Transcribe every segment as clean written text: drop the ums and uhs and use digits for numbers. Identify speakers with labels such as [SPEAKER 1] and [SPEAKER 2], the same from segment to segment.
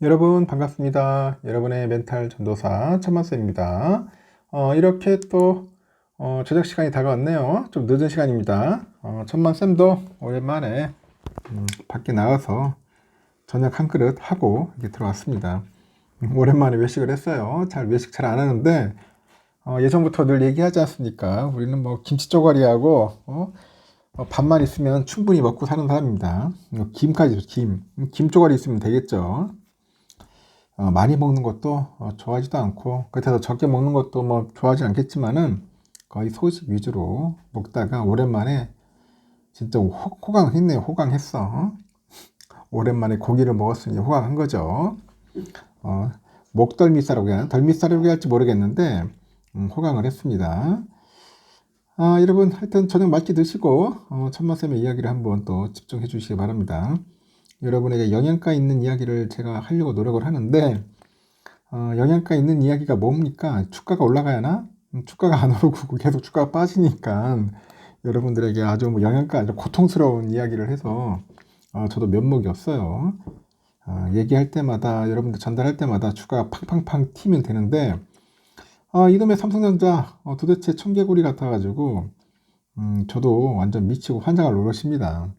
[SPEAKER 1] 여러분 반갑습니다. 여러분의 멘탈 전도사 천만쌤입니다. 이렇게 또 저녁 시간이 다가왔네요. 좀 늦은 시간입니다. 천만쌤도 오랜만에 밖에 나가서 저녁 한 그릇 하고 이렇게 들어왔습니다. 오랜만에 외식을 했어요. 외식 잘 안 하는데 예전부터 늘 얘기하지 않습니까? 우리는 뭐 김치 쪼가리하고 밥만 있으면 충분히 먹고 사는 사람입니다. 김까지 김 쪼가리 있으면 되겠죠. 많이 먹는 것도 좋아하지도 않고 그렇다고 적게 먹는 것도 뭐 좋아하지 않겠지만은 거의 소식 위주로 먹다가 오랜만에 진짜 호강했네요. 호강했어. 오랜만에 고기를 먹었으니 호강한 거죠. 어, 목덜미살이라고 해야 하나? 덜미살이라고 할지 모르겠는데 호강을 했습니다. 여러분 하여튼 저녁 맛있게 드시고 천마쌤의 이야기를 한번 또 집중해 주시기 바랍니다. 여러분에게 영양가 있는 이야기를 제가 하려고 노력을 하는데 영양가 있는 이야기가 뭡니까? 주가가 올라가야 하나? 주가가 안 오르고 계속 주가가 빠지니까 여러분들에게 아주 뭐 영양가 아주 고통스러운 이야기를 해서 저도 면목이 없어요. 얘기할 때마다 여러분들 전달할 때마다 주가가 팡팡팡 튀면 되는데 이놈의 삼성전자 도대체 청개구리 같아가지고 저도 완전 미치고 환장할 노릇입니다.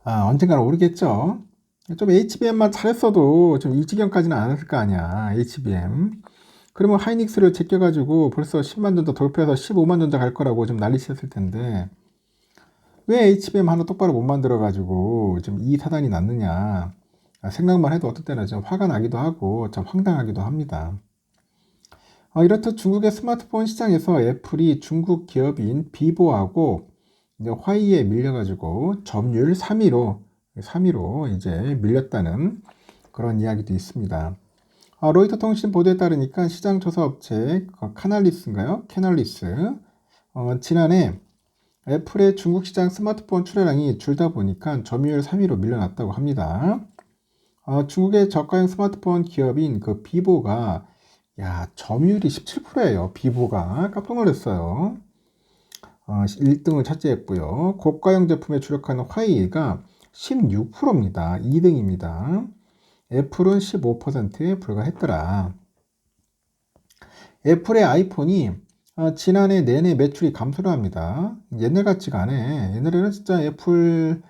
[SPEAKER 1] 언젠가는 오르겠죠. 좀 HBM만 잘했어도 좀 이 지경까지는 안 했을 거 아니야. HBM. 그러면 하이닉스를 제껴가지고 벌써 10만 전자 돌파해서 15만 전자 갈 거라고 좀 난리쳤을 텐데 왜 HBM 하나 똑바로 못 만들어가지고 좀 이 사단이 났느냐. 생각만 해도 어떨 때는 좀 화가 나기도 하고 좀 황당하기도 합니다. 이렇듯 중국의 스마트폰 시장에서 애플이 중국 기업인 비보하고 이제 화이에 밀려가지고 점유율 3위로 이제 밀렸다는 그런 이야기도 있습니다. 로이터 통신 보도에 따르니까 시장 조사 업체 카날리스인가요? 캐널리스 지난해 애플의 중국 시장 스마트폰 출하량이 줄다 보니까 점유율 3위로 밀려났다고 합니다. 중국의 저가형 스마트폰 기업인 그 비보가 점유율이 17%예요. 비보가 깜짝 놀랐어요. 1등을 차지했고요. 고가형 제품에 주력하는 화이가 16%입니다. 2등입니다. 애플은 15%에 불과했더라. 애플의 아이폰이 지난해 내내 매출이 감소를 합니다. 옛날 같지가 않아. 옛날에는 진짜 애플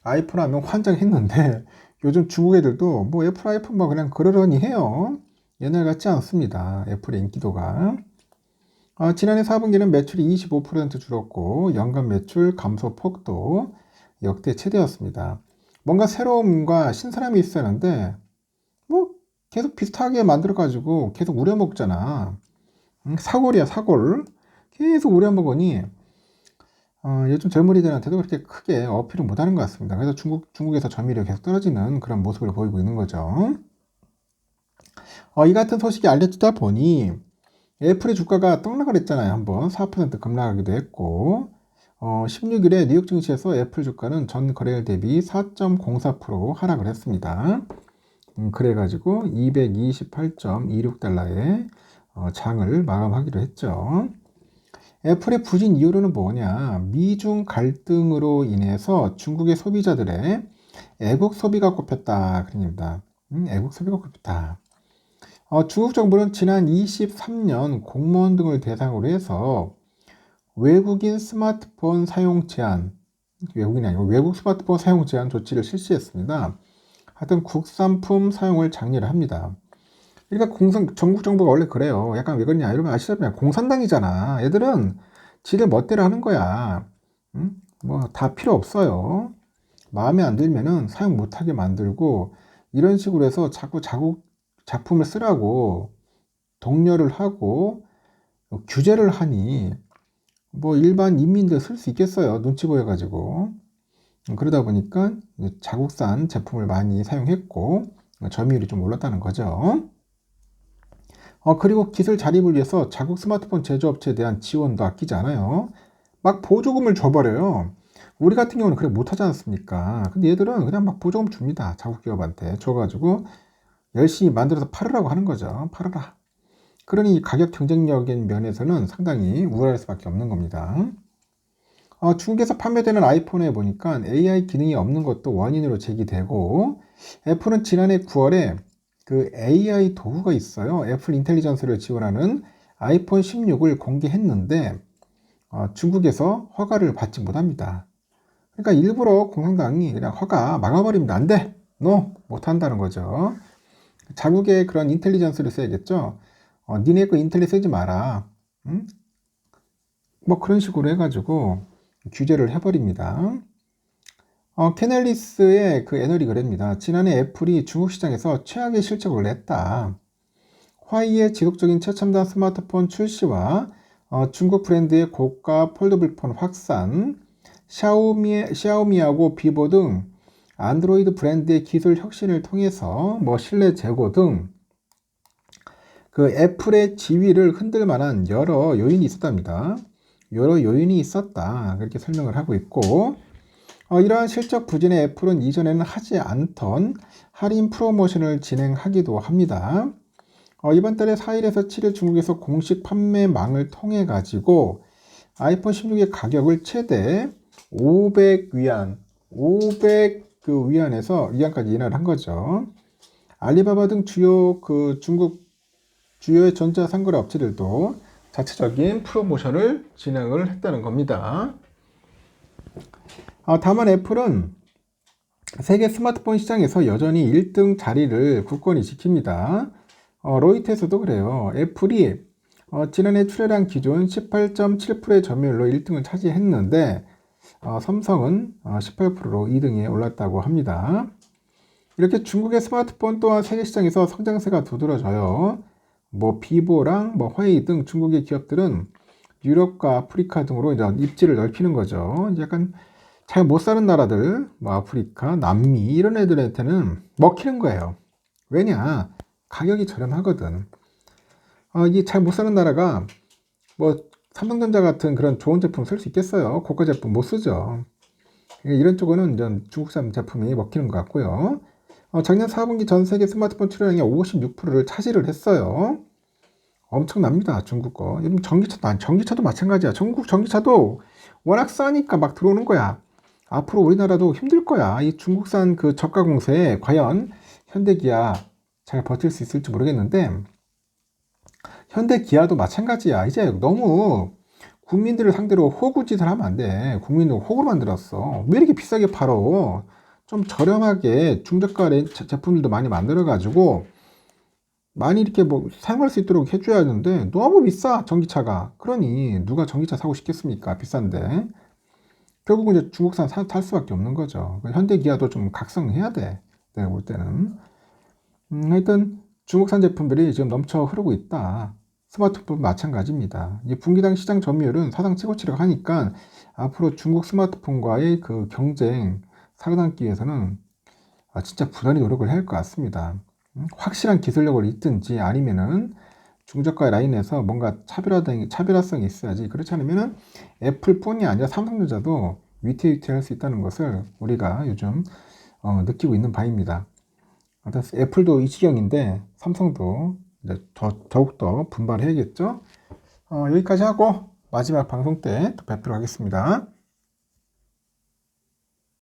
[SPEAKER 1] 아이폰 하면 환장했는데 요즘 중국 애들도 뭐 애플 아이폰 뭐 그냥 그러려니 해요. 옛날 같지 않습니다. 애플의 인기도가. 지난해 4분기는 매출이 25% 줄었고 연간 매출 감소 폭도 역대 최대였습니다. 뭔가 새로움과 신선함이 있었는데 뭐 계속 비슷하게 만들어가지고 계속 우려먹잖아. 사골이야 사골. 계속 우려먹으니 요즘 젊은이들한테도 그렇게 크게 어필을 못하는 것 같습니다. 그래서 중국에서 점유율이 계속 떨어지는 그런 모습을 보이고 있는 거죠. 이 같은 소식이 알려지다 보니 애플의 주가가 떡락을 했잖아요. 한번 4% 급락하기도 했고 16일에 뉴욕 증시에서 애플 주가는 전 거래일 대비 4.04% 하락을 했습니다. 그래가지고 228.26달러에 장을 마감하기로 했죠. 애플의 부진 이유로는 뭐냐? 미중 갈등으로 인해서 중국의 소비자들의 애국 소비가 꼽혔다. 그럽니다. 애국 소비가 꼽혔다. 중국 정부는 지난 23년 공무원 등을 대상으로 해서 외국인 스마트폰 사용 제한, 외국인이 아니고 외국 스마트폰 사용 제한 조치를 실시했습니다. 하여튼 국산품 사용을 장려를 합니다. 그러니까 전국 정부가 원래 그래요. 약간 왜 그러냐 이러면 아시다시피 공산당이잖아. 얘들은 지들 멋대로 하는 거야. 뭐 다 필요 없어요. 마음에 안 들면은 사용 못하게 만들고 이런 식으로 해서 자꾸 자국 작품을 쓰라고 독려를 하고 규제를 하니 뭐 일반 인민들 쓸 수 있겠어요. 눈치 보여가지고. 그러다 보니까 자국산 제품을 많이 사용했고 점유율이 좀 올랐다는 거죠. 그리고 기술 자립을 위해서 자국 스마트폰 제조업체에 대한 지원도 아끼지 않아요. 막 보조금을 줘버려요. 우리 같은 경우는 그래 못하지 않습니까? 근데 얘들은 그냥 막 보조금 줍니다. 자국 기업한테 줘가지고 열심히 만들어서 팔으라고 하는 거죠. 팔아라. 그러니 가격 경쟁력인 면에서는 상당히 우월할 수밖에 없는 겁니다. 중국에서 판매되는 아이폰에 보니까 AI 기능이 없는 것도 원인으로 제기되고, 애플은 지난해 9월에 그 AI 도구가 있어요. 애플 인텔리전스를 지원하는 아이폰 16을 공개했는데 중국에서 허가를 받지 못합니다. 그러니까 일부러 공산당이 그냥 허가 막아버립니다. 안 돼! 노! 못한다는 거죠. 자국의 그런 인텔리전스를 써야겠죠. 니네 거 인텔리 쓰지 마라. 응? 뭐 그런 식으로 해가지고 규제를 해버립니다. 캐널리스의 그 애널이 그럽니다. 지난해 애플이 중국 시장에서 최악의 실적을 냈다. 화웨이의 지속적인 최첨단 스마트폰 출시와 중국 브랜드의 고가 폴더블폰 확산, 샤오미하고 비보 등 안드로이드 브랜드의 기술 혁신을 통해서 뭐 신뢰 제고 등 그 애플의 지위를 흔들 만한 여러 요인이 있었답니다. 여러 요인이 있었다. 그렇게 설명을 하고 있고, 이러한 실적 부진의 애플은 이전에는 하지 않던 할인 프로모션을 진행하기도 합니다. 이번 달에 4일에서 7일 중국에서 공식 판매망을 통해 가지고 아이폰 16의 가격을 최대 500위안, 500그 위안까지 인하를 한 거죠. 알리바바 등 주요 그 중국 주요의 전자상거래 업체들도 자체적인 프로모션을 진행을 했다는 겁니다. 다만 애플은 세계 스마트폰 시장에서 여전히 1등 자리를 굳건히 지킵니다. 로이터에서도 그래요. 애플이 지난해 출하량 기준 18.7%의 점유율로 1등을 차지했는데 삼성은 18%로 2등에 올랐다고 합니다. 이렇게 중국의 스마트폰 또한 세계 시장에서 성장세가 두드러져요. 뭐 비보랑 뭐 화웨이 등 중국의 기업들은 유럽과 아프리카 등으로 이제 입지를 넓히는 거죠. 약간 잘 못 사는 나라들, 뭐 아프리카, 남미 이런 애들한테는 먹히는 거예요. 왜냐? 가격이 저렴하거든. 이게 잘 못 사는 나라가 뭐 삼성전자 같은 그런 좋은 제품 쓸 수 있겠어요? 고가 제품 못 쓰죠. 이런 쪽은 좀 중국산 제품이 먹히는 것 같고요. 작년 4분기 전 세계 스마트폰 출하량의 56%를 차지를 했어요. 엄청납니다, 중국 거. 전기차도 마찬가지야. 중국 전기차도 워낙 싸니까 막 들어오는 거야. 앞으로 우리나라도 힘들 거야. 이 중국산 그 저가 공세에 과연 현대기아 잘 버틸 수 있을지 모르겠는데, 현대기아도 마찬가지야. 이제 너무 국민들을 상대로 호구짓을 하면 안 돼. 국민을 호구로 만들었어. 왜 이렇게 비싸게 팔어? 좀 저렴하게 중저가 제품들도 많이 만들어가지고 많이 이렇게 뭐 사용할 수 있도록 해줘야 하는데 너무 비싸, 전기차가. 그러니 누가 전기차 사고 싶겠습니까? 비싼데. 결국은 이제 중국산 탈 수밖에 없는 거죠. 현대기아도 좀 각성해야 돼. 내가 볼 때는. 하여튼 중국산 제품들이 지금 넘쳐 흐르고 있다. 스마트폰 마찬가지입니다. 이 분기당 시장 점유율은 사상 최고치라고 하니까 앞으로 중국 스마트폰과의 그 경쟁 살아남기 위해서는 진짜 부단히 노력을 해야 할 것 같습니다. 확실한 기술력을 있든지 아니면은 중저가 라인에서 뭔가 차별화성이 있어야지. 그렇지 않으면은 애플뿐이 아니라 삼성전자도 위태위태할 수 있다는 것을 우리가 요즘 느끼고 있는 바입니다. 애플도 이 지경인데 삼성도 이제 더욱더 분발해야겠죠. 여기까지 하고 마지막 방송 때 또 뵙도록 하겠습니다.